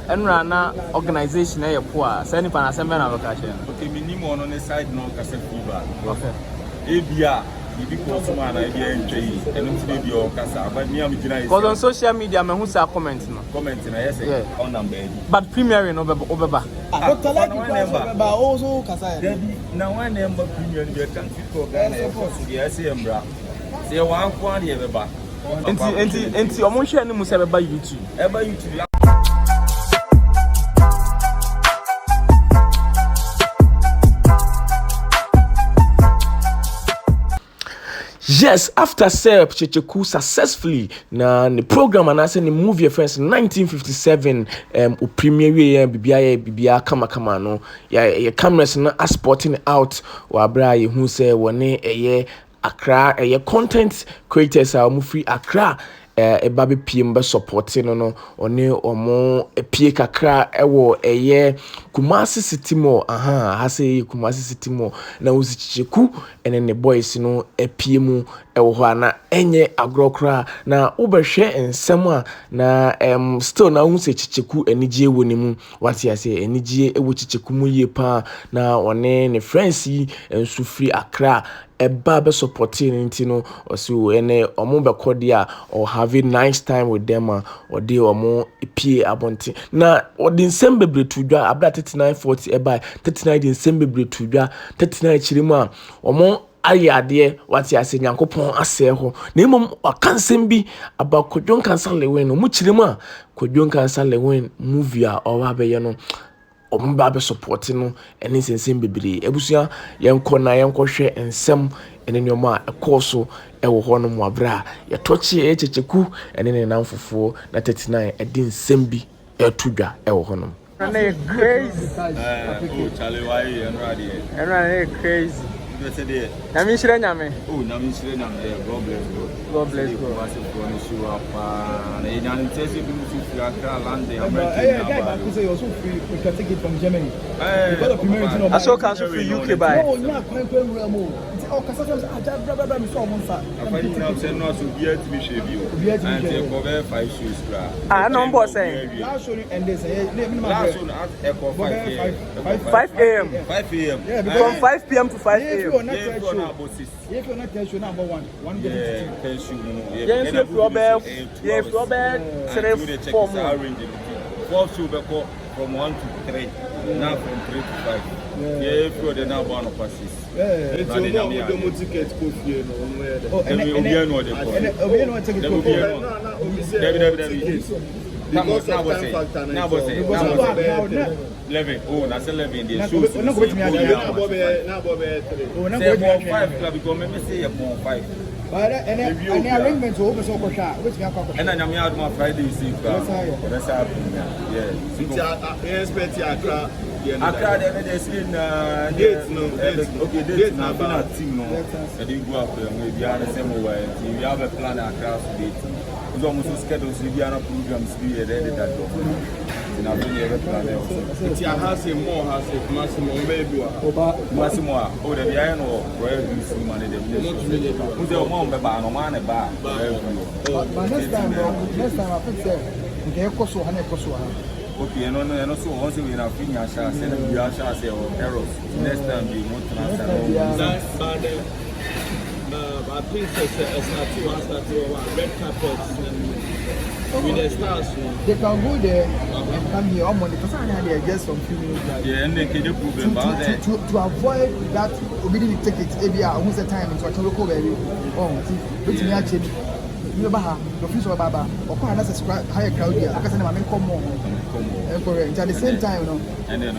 Enrana organization e poa. Say ni pa na sembe na vacation. Okay, minimum on the side no kase fever. Okay. Ebia bibi ko so ma na ebia ntwei. Eno ti be o kasa, but me am gina is. Because on social media me hu say comment no. Comment na yes on number. But premiering obeba. Dr. Like ba also kasa. Na one number premium be kan fit ko Ghana e for so dey say embra. Say one kwan dey beba. Enti omo hwe ni mu say beba YouTube. Eba YouTube. Yes, after Kyekyeku successfully na the program and I say the movie friends 1957 o premiere we bibia kama no ya cameras na sporting out wa bra ye hu say woni eye Accra content creators a mu free Accra eba be pm be supporting no oni omo pie kakra ewo Kumasi City Mall ha say Kumasi City Mall na uzi Kyekyeku ene ne boys no pie mu ewo ho na enye agrokra na ubehwe ensem a na still na hu se Kyekyeku enigye woni mu wati ase enigye ewo Kyekyeku mu ye pa na one ne friends yi ensu free Accra eba be supporting ntino osu ene omo be kodia or have a nice time with them or they omo pie abonti na odin sembebre tudwa abda 3940 eba 39 din sembebre tudwa 39 chirimu a omo ayade wati ase nyankopon ase ho na emom akansem bi aba kodwon kansa Lilwin no mu chirimu a kodwon kansa Lilwin movie a owa be ye no omba be support no ene sensem bebre ebusua yenko na yenko hwe ensem ene nyoma ekoso ewo ho no mo abra ye tochi Kyekyeku ene ne namfofo na 39 edin sembi etudwa ewo ho no Na crazy. Oh Charlie why and ready. Enrana crazy. Today. Na mi shire nyame. Oh na mi shire nyame. God bless God. God bless God. Was going to show up na yan intesi bi mu fi Accra land dey Guy back say you also free we can take it from Germany. Because of premiering I saw cancel for UK buy. No, nya kwen real mo. Oh kasa bra mi so mo sa. Afani na say no so bi ati mi hwe bi o. And e go be 5 shoes kra. Ah no boss say. Last show and they say last one at echo 5 a.m. 5 a.m. 5 a.m. Yeah, From 5 p.m. to 5 a.m. If you're not tell show number one get it. Ten shoe no. Yeah, if you Robert 3 4 more. 4 shoe be go from 1 to 3. Now from 3 to 5. Yeah, if you the now one of passes. It's no ticket go fear no one where. Oh, and we know the. We know take it Now was it. 11. Oh, that's 11 days. Shoes. No go with me again. Now 5 club because me say you 5. But and arrangements over so kwasha which me akwa. And I'm out my Friday see. That's happening. Yeah. It's expect Accra. Accra they see dates no. Okay, dates na been team no. I didn't go up we be on the same way. We have a plan Accra date. We almost schedule we are programs be ready that in a very plan also. It's has a more has a maximum baby. Maximum oh the behind or where you see money them. Who's the one be ba no man ba. But next time I think say okay koso ha okay, no, so once we have finished, I said we are say errors. Next time we won't transfer. I think it's not red carpets and with the stars. They can go there and come here on Monday because I had just some few minutes. Yeah, and they can to avoid that obedient tickets. ABR, who's the time into a local baby. Oh, which me actually. You know, the fees of Baba, or quite a higher crowd here. I can send them come more. Correct. At the same time, you know. And then,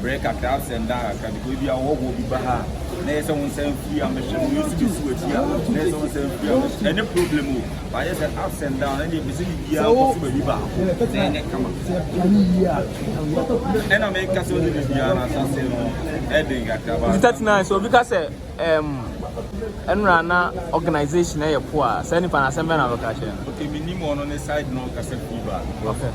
break a crowds and down because we are all will be baha. There's someone saying free and machine used to switch here. There's someone saying free and any problem. But I said ups and down and you see here possible river. Then come up. And I make us only this year and I say no. Heading at about 39. So because Enrana organization e poa say ni pa na sembe na vacation. Okay, minimum on the side no kase fever. Okay.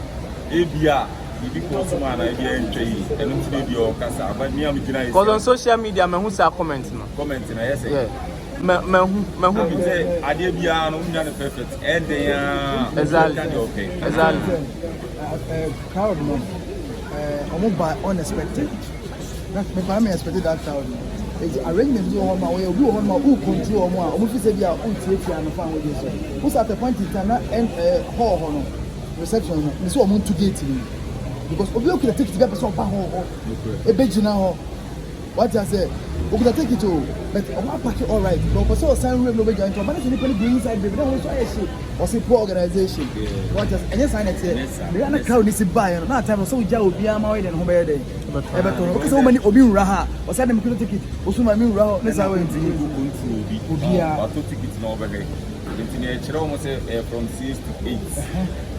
Ebia bibi ko so ma na ebia ntwei eno ti be o kasa but me am gina is. Because on social media me hu say comment no. Comment na yes. Yeah. mahu bi say ade bia no nya perfect and exactly crowd no almost by unexpected that me expected that crowd it's arrangement do on my way we on my who control mo almost say bia on tie no fan we so who's at the point in time and hall no reception no so on to gate because obi o could take it person ba ho e be gina ho what I say we could take it to but on pack it all right but for so sign room no be going to but any go inside baby then also I see or say poor organization what just any sign it say we are not crowd this buy no that time so we ja obi ama we den ho be dey ebeto because so many obi nra ha o say dem could take it o so ma mi nra ho let's say we obi a to ticket no be continue chiro mo say from 6 to 8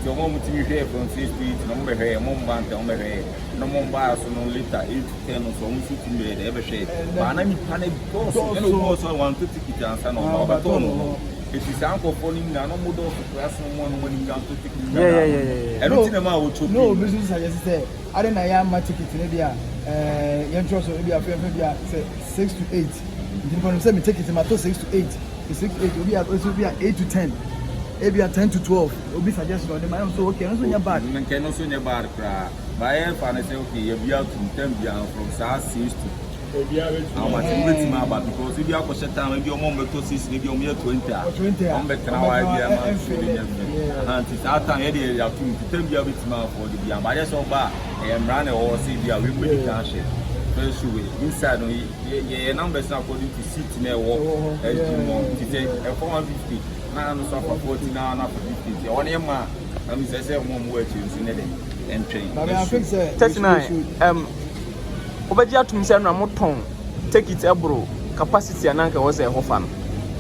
so mo mutimi here from 6 to 8 no mo be here mo mbanta mo be here no mo mba so no later 8 to 10 so mo fit me dey be share ba na mi pane boss no boss want to ticket answer no ba to no it is anko for him na no mo do class no mo ni kan to ticket yeah everything ma wo chop no business suggest say ade na ya ma ticket ne dia yen trust so bia fe bia say 6 to 8 you can say me take it ma to 6 to 8 6 to 8 will be at 8 to 10 maybe at 10 to 12 will be suggested on them I am so okay no so nya bad no so nya bad kra by fan say okay you be out to 10 bia from 6 to how much wait ma ba because if you are question time maybe o mo to 6 maybe o mo 20 on be try why bia ma and it that time here you have to 10 bia wait ma for the bia but so ba run or see bia we put it down share first way inside no ye numbers according to seat na wo to say 450 na no so for 40 na for 50 on him ma am say mo achi nso ne dey and train but I think say 39 obaji atum say no amoton take it ebro capacity ananka was a hofa no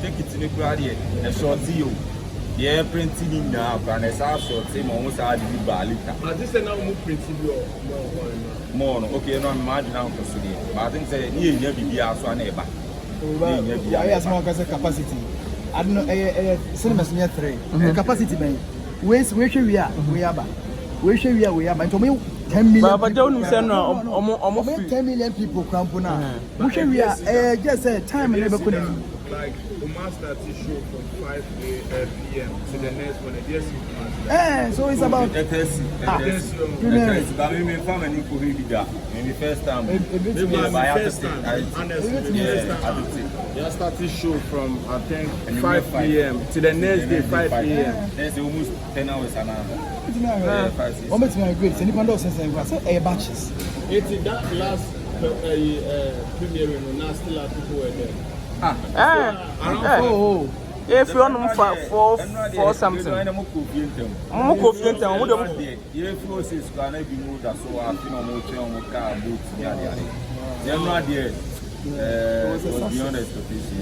take it ni kura dey na short zero ye printing na kwa na sa short say mo sa di ba liter but this now mo printing more no okay no imagine how to see but I think say ni enya bibia so na eba ni enya bibia I ask my capacity I don't know cinemas near 3 capacity ben we are but to 10 million but don't say no almost 10 million people crampona we are just time never could like the master show from 5 p.m. to the next one yes so it's about but me family ko be bigger maybe first time you start to show from I think 5 p.m. to the next day 5 p.m. That's almost 10 hours an hour what makes me great any kind of sense say batches that last premiere no still are people were there if you want for something I'm confident I'm the if you say square na be no that so I feel no change on car boot they no there beyond expectation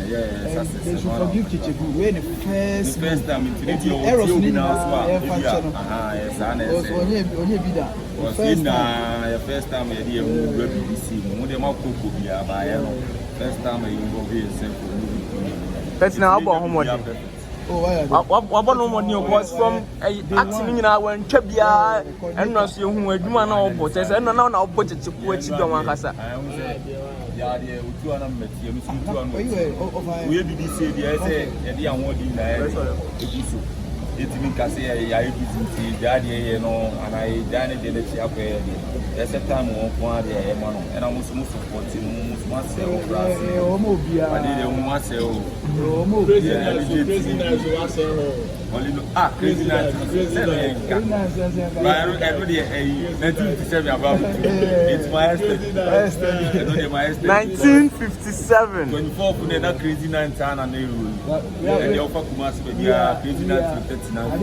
they should forgive Kyekyeku when the first time in the errors now yes onye bida first time you dey move BBC mo dey ma koko bia ba ye no first time you go be yourself that's now about homework what no money was from acting in our Chabia and not you who adwuma na obot say no na obot Kyekyeku achi bi wan kasa ya de utu ana meti emi utu ana we BBC dey say e dey awon di na e so etimi kase ya BBC ya de no ana e da ne de le ti akwa e set time won ko ade e ma no e na musu support musu ase o brass o mo bia ade de mo ase o mo bia crazy night o ase only no crazy night but everybody 1957 about it's my estate 1957 24 for that crazy night and na rule and the offer Kumasi be crazy night 39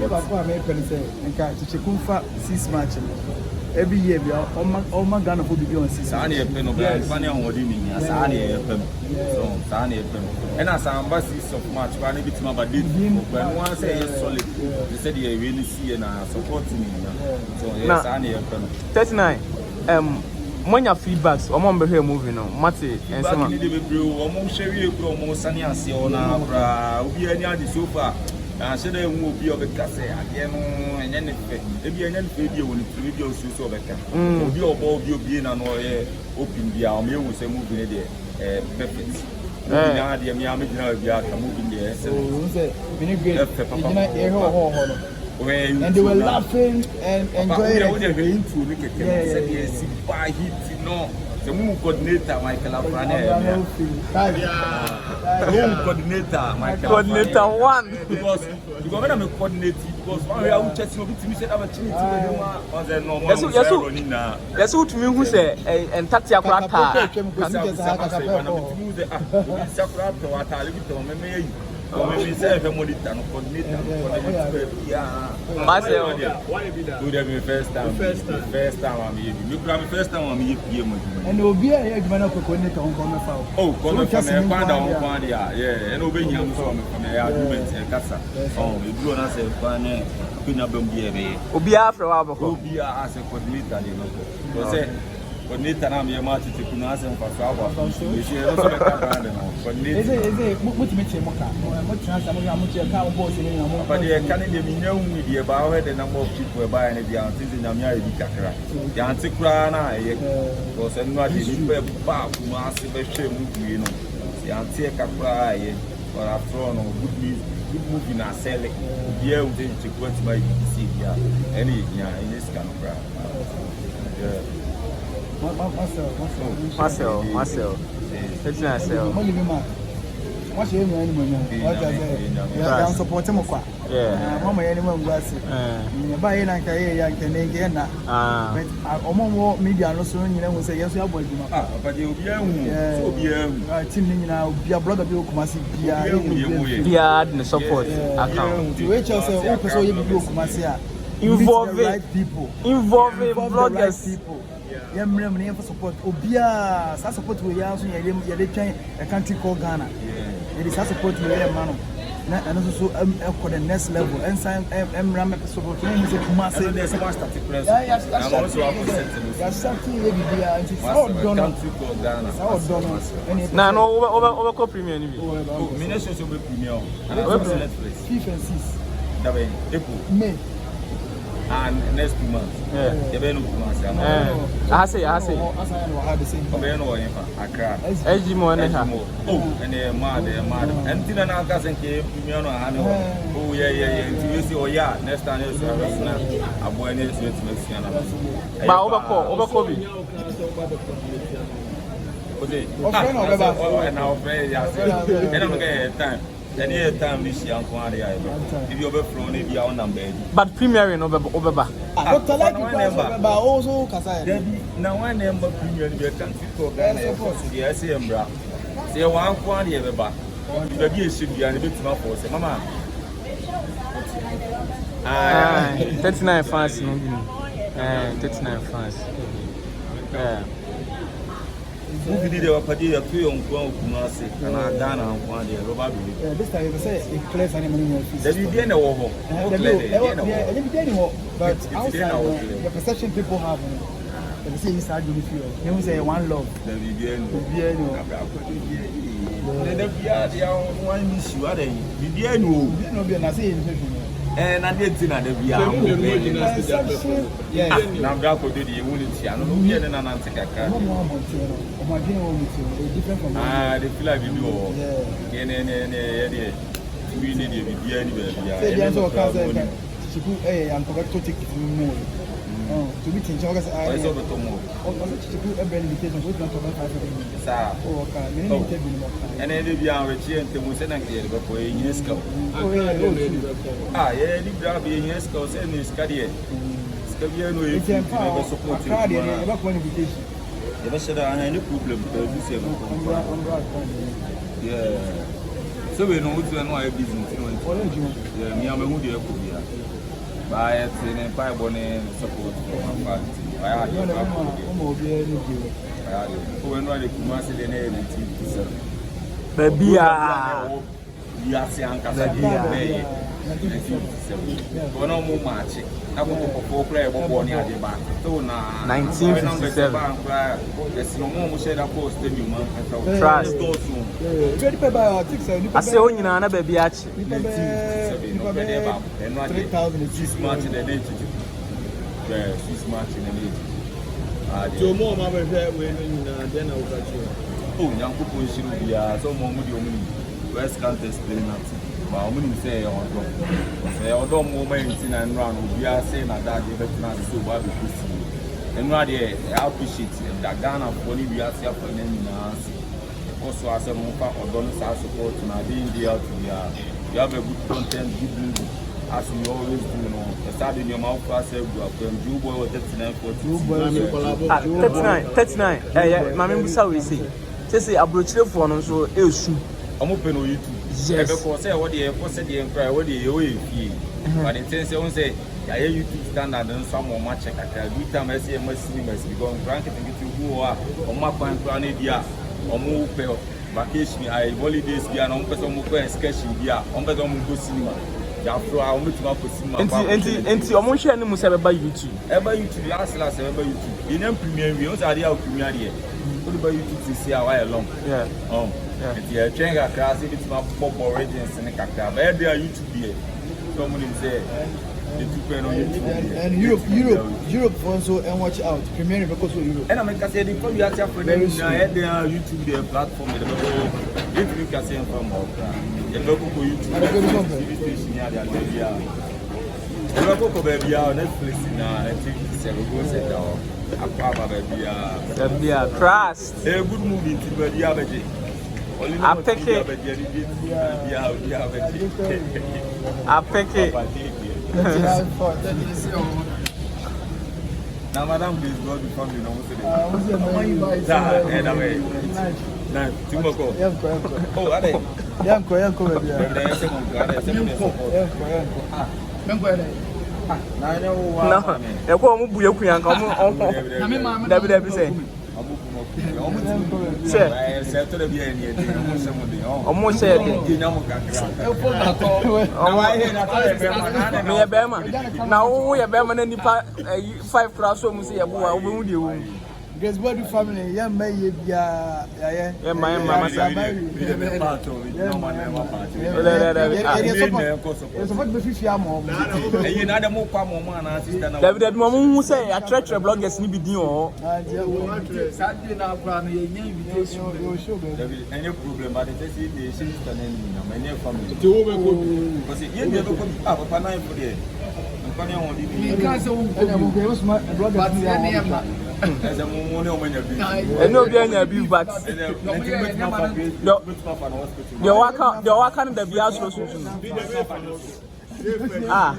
nka Kyekyeku fa 6 match every year we are all man Ghana for be on 6 sani e pe no be funny on wodi mi ya sani e pe so sani e pe and as ambassadors of match kwa na bitima ba date when one say solid they said they really see and supporting me so yes sani e pe 39 Monya feedbacks omo mbe here movie no mate ensema ni de bebro omo hwe wie kro omo sani ase ona bra obi ani ade so far na se na enwu obi obeka se ade no enye ne fe ebi enye ne fe bi woni tiri bi osusu obeka obi obo obi na no ye open bia o me ewu se movie ne de perfect Now the Miami moving there. And they were laughing and enjoying the moon coordinator, Michael Afrane. Coordinator, Michael. Coordinator one. Because when I'm a coordinator, because one way I would just me said I'm a chinny was a normal. That's what me who say and Tatia Prata. Maybe say the monitor no coordinator Marcel, first time I'm here. You come first time I'm here. And there will be a coordinator on Common Foul. Oh, come from a panda on Pandia, yeah, and obey him from arguments and Cassa. Oh, you do not say Pane, Pinabumbi, Obia for our Obia as a coordinator, you know. Say, coordinator, I'm your match to Kunas and Pasaba. You see, I but the Canadian media about the number of people buying the answers in America. The answer was a not massive shame, you know. The answer cry or a throne of good movie now selling. Yeah, we didn't check what's my BBC here. Any, in this kind of crowd. Marcel. It's not so. What's your name? I'm supporting Mokwa. Yeah, Mama, anyone was by a Canadian. But Omo media no soon, you know, say yes, you are working. But you'll be a team now, be a brother, Bill Kumasi, yeah, the support account. To which also, so you will Kumasia. Involving people, involving bloggers. People. Yeah, I'm for support. Obia, support we are a country called Ghana. It is support we are man. And also for the next level. And some Ram support massive. I'm also No, over premier. Ministers of opinion. May. And next 2 months. Yeah. I say. Oh, and they're mad. And Tina doesn't care. Oh, yeah. You see, oh, yeah. Next time you see a boy needs to make over Kobe. And I'll pay. I don't get time. Any time this year, if you're from it, you're on number. But premiering over. But also, now one number premium, you can't go yes, Embra. Say one quantity ever back. The gear should be a bit more for say, Mama. 39 fans, 39 fans. Yeah. Who did a party of 3 on Kumasi and I done on one day, probably. This time you say it clears any money. There you didn't know. But outside the perception people have, they say inside you with you. They will say one love. There you didn't one issue, are they? You didn't know. And I did think that the VR. Now, Gapo did the unity. I don't know an answer. They feel like you do. We need to be anywhere. I'm forgot to take it more. To be in August, I saw the Tomo. A benediction was not and then if you are a chair and Timusen and Gale before a UNESCO. Yeah, the grab a UNESCO and his career. Scaviano, if you never support qualification. Never said I had any problem. Yeah. So we know what's going on business. Yeah, me, I'm a moody. By it in a bonnet support from my party. I had when I Kumasi the name in TV. Baby, yes, no more match. I want to play one year back. 1957. There's no more said I posted you, man. Trust. I say, oh, you know, baby, actually. 3,000 6 months in the day. 6 months in the day. So more, my when then I'll catch you. oh, young people should be so more with your money. West can't explain that. But I'm going to say, I don't moment and run. We are saying that they better not so bad because and right there, I appreciate that Ghana for we are here for them. Also, as a month or donors are support and I being there to you have a good content, good movie, as we always do. You know, start in your mouth first. You have Joe Boy 39 for 39. Mammy Musa we say. Say I brought you for no so issue. I'm open on YouTube. Yes. Because what the airport said the empire, what the away fee. But in sense, you say, I hear YouTube standard and some more much check. Good time I see a must because granted to get you who are on my point to an idea or move vacation. I holidays be an uncle some sketching here, on the go cinema. After I went to my cinema. And your motion must have by YouTube. Ever YouTube, last ever YouTube. In premiere, we also had the premiere here. By YouTube to see how I along. Yeah. Yeah, train a class, it's my pop origins and a cacao. But there are YouTube here. Someone say the 2 pen on YouTube. And Europe also and watch out. Premiere because of Europe. And I'm going to say the probably are for them. I had their YouTube their platform. If you can say from the local YouTube station here, they are the local baby are Netflix now. I think it's a go set down. Trust. A good movie to the average. I pick it. I pick it. Now, Madam, please go before me. Oh, are they? No, you go move your queen and come on. David say. Almost said, now we are Berman 5 classrooms here. Who you? Guess what the family, yeah, may yeah, my mamma. It's about the 50 more. David Mamu who say a treacher bloggers need be doing. Saturday now, any problem, but it is the sister and many family. Because it never could have a panel for the as a moment, and no be but the work on the Bias solution. Ah,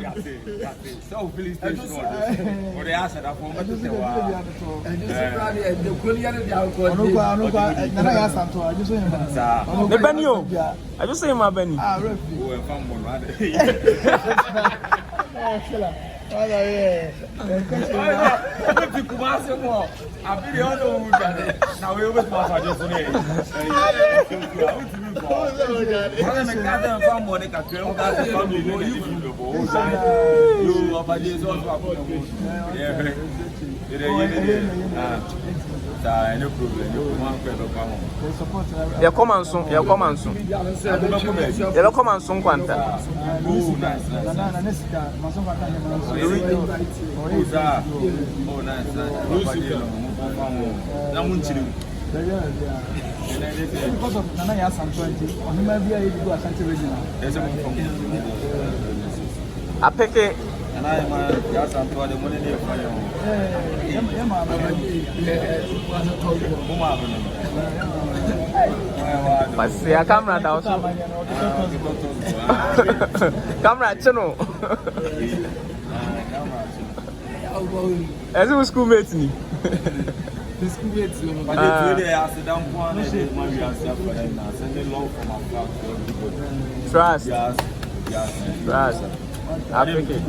so police station or the answer that for the Benio. I just say my Benny. You come and soon. You come and soon. You come and soon. Quanta. Because of Nana Yasan 20, on him, maybe do a Santa Regina. I pick it. And I am Yasan for the money for you. But see a camera also. Camera channel. As a schoolmate me. The schoolmates, but they asked the down one and they might be answered for them now. Send the law from our class. Trust. Yes. Trust. I think it.